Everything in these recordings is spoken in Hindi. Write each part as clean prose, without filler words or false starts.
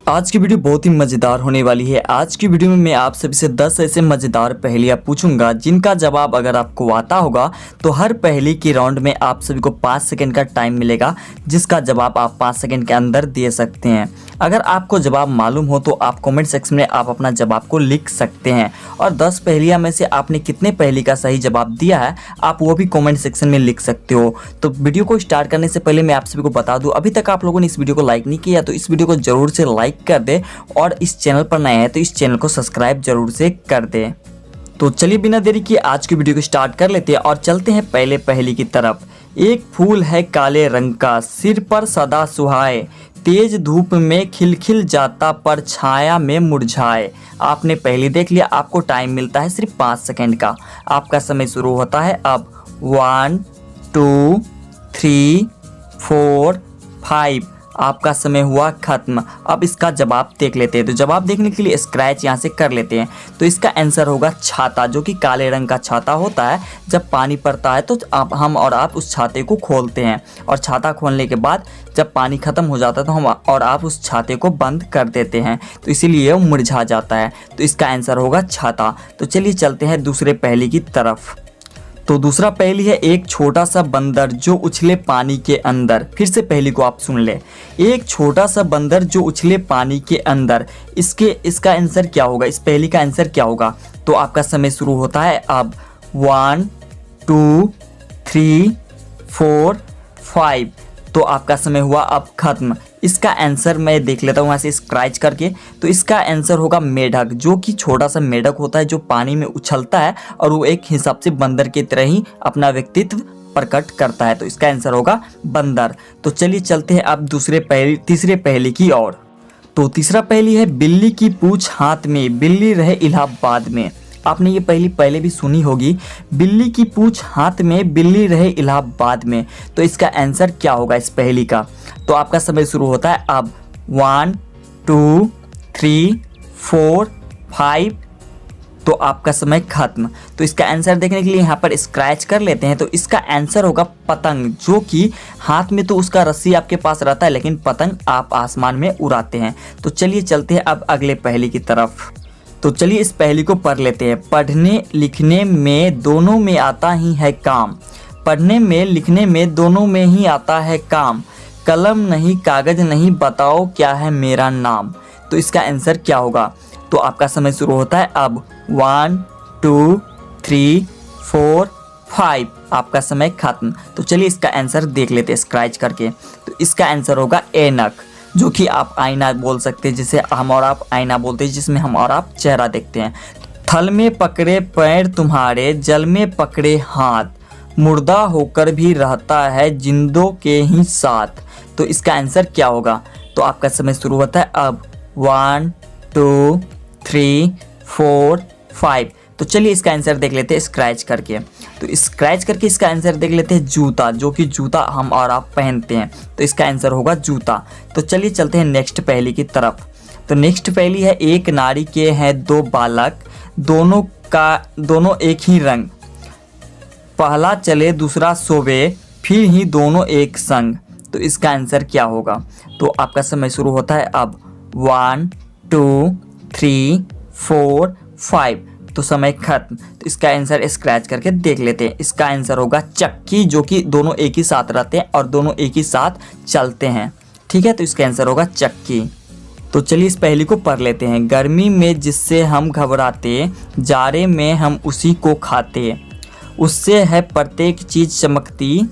आज की वीडियो बहुत ही मज़ेदार होने वाली है। आज की वीडियो में मैं आप सभी से 10 ऐसे मज़ेदार पहेलियाँ पूछूंगा जिनका जवाब अगर आपको आता होगा तो हर पहेली के राउंड में आप सभी को 5 सेकंड का टाइम मिलेगा, जिसका जवाब आप 5 सेकंड के अंदर दे सकते हैं। अगर आपको जवाब मालूम हो तो आप कमेंट सेक्शन में आप अपना जवाब को लिख सकते हैं और 10 पहेलियाँ में से आपने कितने पहेली का सही जवाब दिया है आप वो भी कमेंट सेक्शन में लिख सकते हो। तो वीडियो को स्टार्ट करने से पहले मैं आप सभी को बता दूं, अभी तक आप लोगों ने इस वीडियो को लाइक नहीं किया तो इस वीडियो को जरूर से लाइक कर दे और इस चैनल पर नए हैं तो इस चैनल को सब्सक्राइब जरूर से कर दे। तो चलिए बिना देरी किए आज की वीडियो को स्टार्ट कर लेते हैं और चलते हैं पहले पहेली की तरफ। एक फूल है काले रंग का, सिर पर सदा सुहाए, तेज धूप में खिलखिल जाता पर छाया में मुरझाए। आपने पहली देख लिया, आपको टाइम मिलता है सिर्फ 5 सेकंड का। आपका समय शुरू होता है अब। 1 2 3 4 5 आपका समय हुआ खत्म। अब इसका जवाब देख लेते हैं। तो जवाब देखने के लिए स्क्रैच यहाँ से कर लेते हैं। तो इसका आंसर होगा छाता, जो कि काले रंग का छाता होता है। जब पानी पड़ता है तो हम और आप उस छाते को खोलते हैं और छाता खोलने के बाद जब पानी खत्म हो जाता है तो हम और आप उस छाते को बंद कर देते हैं, तो इसीलिए वो मुरझा जाता है। तो इसका आंसर होगा छाता। तो चलिए चलते हैं दूसरे पहेली की तरफ। तो दूसरा पहेली है, एक छोटा सा बंदर जो उछले पानी के अंदर। फिर से पहेली को आप सुन ले। एक छोटा सा बंदर जो उछले पानी के अंदर। इसका आंसर क्या होगा? इस पहेली का आंसर क्या होगा? तो आपका समय शुरू होता है अब। 1 2 3 4 5 तो आपका समय हुआ अब खत्म। इसका आंसर मैं देख लेता हूँ यहाँ से स्क्रैच करके। तो इसका आंसर होगा मेढक, जो कि छोटा सा मेढक होता है जो पानी में उछलता है और वो एक हिसाब से बंदर की तरह ही अपना व्यक्तित्व प्रकट करता है। तो इसका आंसर होगा बंदर। तो चलिए चलते हैं अब तीसरे पहेली की ओर। तो तीसरा पहेली है, बिल्ली की पूंछ हाथ में, बिल्ली रहे इलाहाबाद में। आपने ये पहेली पहले भी सुनी होगी। बिल्ली की पूंछ हाथ में, बिल्ली रहे इलाहाबाद में। तो इसका आंसर क्या होगा इस पहेली का? तो आपका समय शुरू होता है अब। 1 2 3 4 5 तो आपका समय खत्म। तो इसका आंसर देखने के लिए यहाँ पर स्क्रैच कर लेते हैं। तो इसका आंसर होगा पतंग, जो कि हाथ में तो उसका रस्सी आपके पास रहता है लेकिन पतंग आप आसमान में उड़ाते हैं। तो चलिए चलते हैं अब अगले पहेली की तरफ। तो चलिए इस पहेली को पढ़ लेते हैं। पढ़ने लिखने में दोनों में आता ही है काम, पढ़ने में लिखने में दोनों में ही आता है काम, कलम नहीं कागज नहीं बताओ क्या है मेरा नाम। तो इसका आंसर क्या होगा? तो आपका समय शुरू होता है अब। 1 2 3 4 5 आपका समय खत्म। तो चलिए इसका आंसर देख लेते हैं स्क्रैच करके। तो इसका आंसर होगा ऐनक, जो कि आप आईना बोल सकते हैं, जिसे हम और आप आईना बोलते हैं, जिसमें हम और आप चेहरा देखते हैं। थल में पकड़े पैर तुम्हारे, जल में पकड़े हाथ, मुर्दा होकर भी रहता है जिंदों के ही साथ। तो इसका आंसर क्या होगा? तो आपका समय शुरू होता है अब। 1 2 3 4 5 तो चलिए इसका आंसर देख लेते हैं स्क्रैच करके। तो स्क्रैच करके इसका आंसर देख लेते हैं जूता, जो कि जूता हम और आप पहनते हैं। तो इसका आंसर होगा जूता। तो चलिए चलते हैं नेक्स्ट पहेली की तरफ। तो नेक्स्ट पहेली है, एक नारी के हैं 2 बालक, दोनों एक ही रंग, पहला चले दूसरा सोवे, फिर ही दोनों एक संग। तो इसका आंसर क्या होगा? तो आपका समय शुरू होता है अब। 1 2 3 4 5 तो समय खत्म। तो इसका आंसर स्क्रैच करके देख लेते हैं। इसका आंसर होगा चक्की, जो कि दोनों एक ही साथ रहते हैं और दोनों एक ही साथ चलते हैं। ठीक है, तो इसका आंसर होगा चक्की। तो चलिए इस पहेली को पढ़ लेते हैं। गर्मी में जिससे हम घबराते, जाड़े में हम उसी को खाते, उससे है प्रत्येक चीज़ चमकती,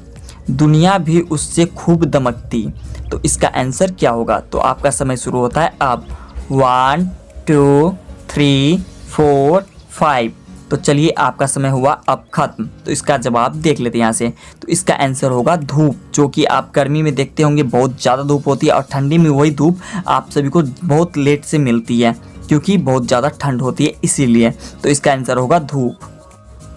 दुनिया भी उससे खूब दमकती। तो इसका आंसर क्या होगा? तो आपका समय शुरू होता है अब। 1 2 3 4 5 तो चलिए आपका समय हुआ अब खत्म। तो इसका जवाब देख लेते हैं यहाँ से। तो इसका आंसर होगा धूप, जो कि आप गर्मी में देखते होंगे बहुत ज़्यादा धूप होती है और ठंडी में वही धूप आप सभी को बहुत लेट से मिलती है, क्योंकि बहुत ज़्यादा ठंड होती है इसीलिए। तो इसका आंसर होगा धूप।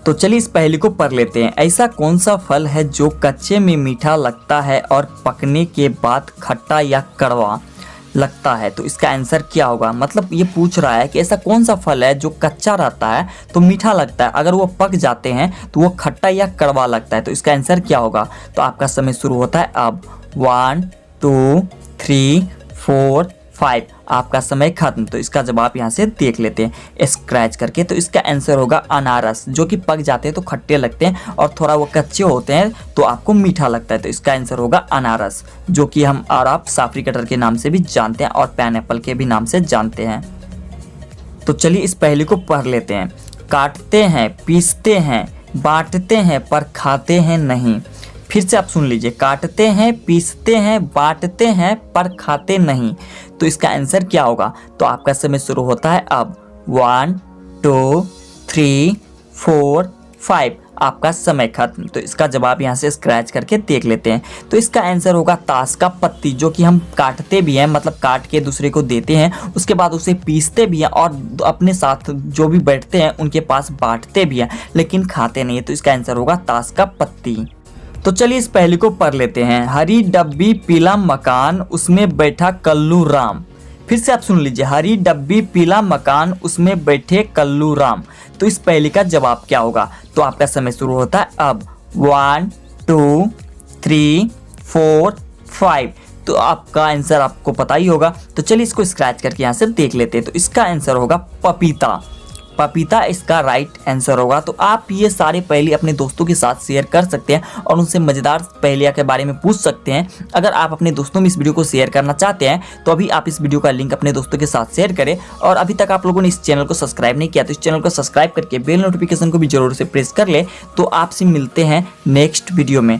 तो चलिए इस पहेली को पढ़ लेते हैं। ऐसा कौन सा फल है जो कच्चे में मीठा लगता है और पकने के बाद खट्टा या कड़वा लगता है? तो इसका आंसर क्या होगा? मतलब ये पूछ रहा है कि ऐसा कौन सा फल है जो कच्चा रहता है तो मीठा लगता है, अगर वो पक जाते हैं तो वो खट्टा या कड़वा लगता है। तो इसका आंसर क्या होगा? तो आपका समय शुरू होता है अब। 1 2 3 4 5 आपका समय खत्म। तो इसका जवाब यहाँ से देख लेते हैं स्क्रैच करके। तो इसका आंसर होगा अनारस, जो कि पक जाते हैं तो खट्टे लगते हैं और थोड़ा वो कच्चे होते हैं तो आपको मीठा लगता है। तो इसका आंसर होगा अनारस, जो कि हम और आप साफरी कटर के नाम से भी जानते हैं और पाइनएप्पल के भी नाम से जानते हैं। तो चलिए इस पहेली को पढ़ लेते हैं। काटते हैं, पीसते हैं, बांटते हैं पर खाते हैं नहीं। फिर से आप सुन लीजिए, काटते हैं, पीसते हैं, बांटते हैं पर खाते नहीं। तो इसका आंसर क्या होगा? तो आपका समय शुरू होता है अब। 1 2 3 4 5 आपका समय खत्म। तो इसका जवाब यहाँ से स्क्रैच करके देख लेते हैं। तो इसका आंसर होगा ताश का पत्ती, जो कि हम काटते भी हैं, मतलब काट के दूसरे को देते हैं, उसके बाद उसे पीसते भी हैं और अपने साथ जो भी बैठते हैं उनके पास बांटते भी हैं, लेकिन खाते नहीं। तो इसका आंसर होगा ताश का पत्ती। तो चलिए इस पहेली को पढ़ लेते हैं। हरी डब्बी पीला मकान, उसमें बैठा कल्लू राम। फिर से आप सुन लीजिए, हरी डब्बी पीला मकान, उसमें बैठे कल्लू राम। तो इस पहेली का जवाब क्या होगा? तो आपका समय शुरू होता है अब। 1 2 3 4 5 तो आपका आंसर आपको पता ही होगा। तो चलिए इसको स्क्रैच करके यहाँ से देख लेते हैं। तो इसका आंसर होगा पपीता। पपीता इसका राइट आंसर होगा। तो आप ये सारे पहेली अपने दोस्तों के साथ शेयर कर सकते हैं और उनसे मज़ेदार पहेलियाँ के बारे में पूछ सकते हैं। अगर आप अपने दोस्तों में इस वीडियो को शेयर करना चाहते हैं तो अभी आप इस वीडियो का लिंक अपने दोस्तों के साथ शेयर करें। और अभी तक आप लोगों ने इस चैनल को सब्सक्राइब नहीं किया तो इस चैनल को सब्सक्राइब करके बेल नोटिफिकेशन को भी जरूर से प्रेस कर ले। तो आपसे मिलते हैं नेक्स्ट वीडियो में।